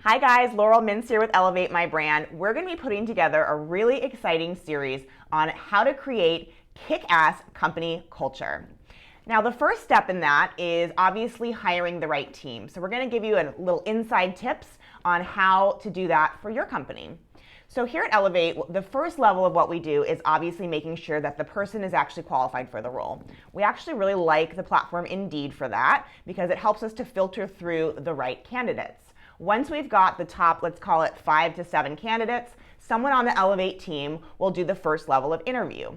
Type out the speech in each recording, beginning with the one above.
Hi guys, Laurel Mintz here with Elevate My Brand. We're going to be putting together a really exciting series on how to create kick-ass company culture. Now the first step in that is obviously hiring the right team. So we're going to give you a little inside tips on how to do that for your company. So here at Elevate, the first level of what we do is obviously making sure that the person is actually qualified for the role. We actually really like the platform Indeed for that because it helps us to filter through the right candidates. Once we've got the top, let's call it 5 to 7 candidates, someone on the Elevate team will do the first level of interview,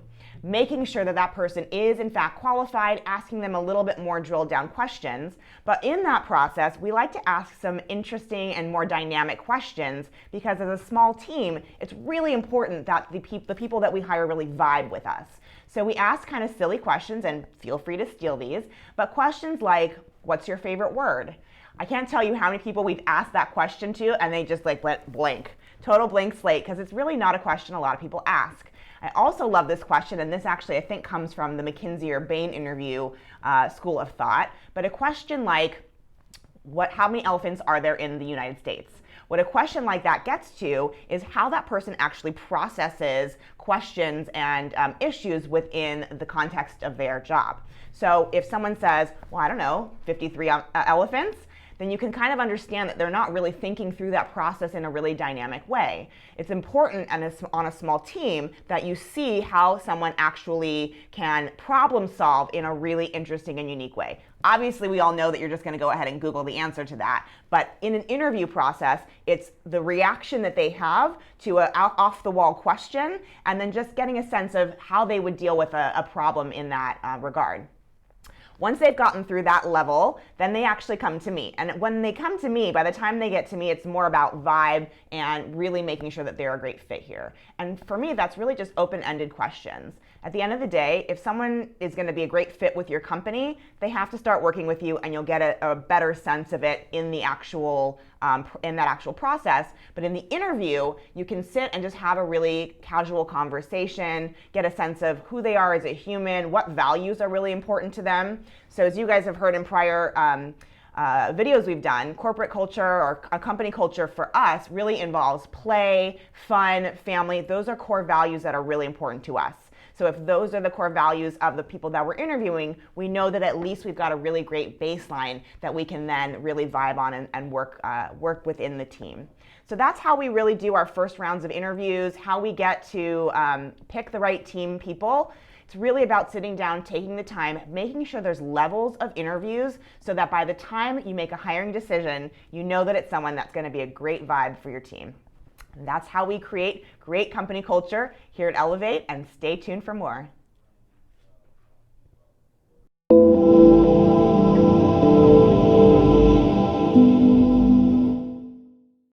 making sure that that person is in fact qualified, asking them a little bit more drilled down questions. But in that process, we like to ask some interesting and more dynamic questions because as a small team, it's really important that the people that we hire really vibe with us. So we ask kind of silly questions, and feel free to steal these, but questions like, what's your favorite word? I can't tell you how many people we've asked that question to and they just went blank, total blank slate, because it's really not a question a lot of people ask. I also love this question, and this actually I think comes from the McKinsey or Bain interview school of thought, but a question like, how many elephants are there in the United States? What a question like that gets to is how that person actually processes questions and issues within the context of their job. So if someone says, well, I don't know, 53 elephants, then you can kind of understand that they're not really thinking through that process in a really dynamic way. It's important on a small team that you see how someone actually can problem solve in a really interesting and unique way. Obviously, we all know that you're just going to go ahead and Google the answer to that, but in an interview process, it's the reaction that they have to an off-the-wall question, and then just getting a sense of how they would deal with a problem in that regard. Once they've gotten through that level, then they actually come to me. And when they come to me, by the time they get to me, it's more about vibe and really making sure that they're a great fit here. And for me, that's really just open-ended questions. At the end of the day, if someone is going to be a great fit with your company, they have to start working with you, and you'll get a better sense of it in the actual in that actual process. But in the interview, you can sit and just have a really casual conversation, get a sense of who they are as a human, what values are really important to them. So as you guys have heard in prior videos we've done, corporate culture or a company culture for us really involves play, fun, family. Those are core values that are really important to us. So if those are the core values of the people that we're interviewing, we know that at least we've got a really great baseline that we can then really vibe on and work within the team. So that's how we really do our first rounds of interviews, how we get to pick the right team people. It's really about sitting down, taking the time, making sure there's levels of interviews so that by the time you make a hiring decision, you know that it's someone that's going to be a great vibe for your team. And that's how we create great company culture here at Elevate, and stay tuned for more.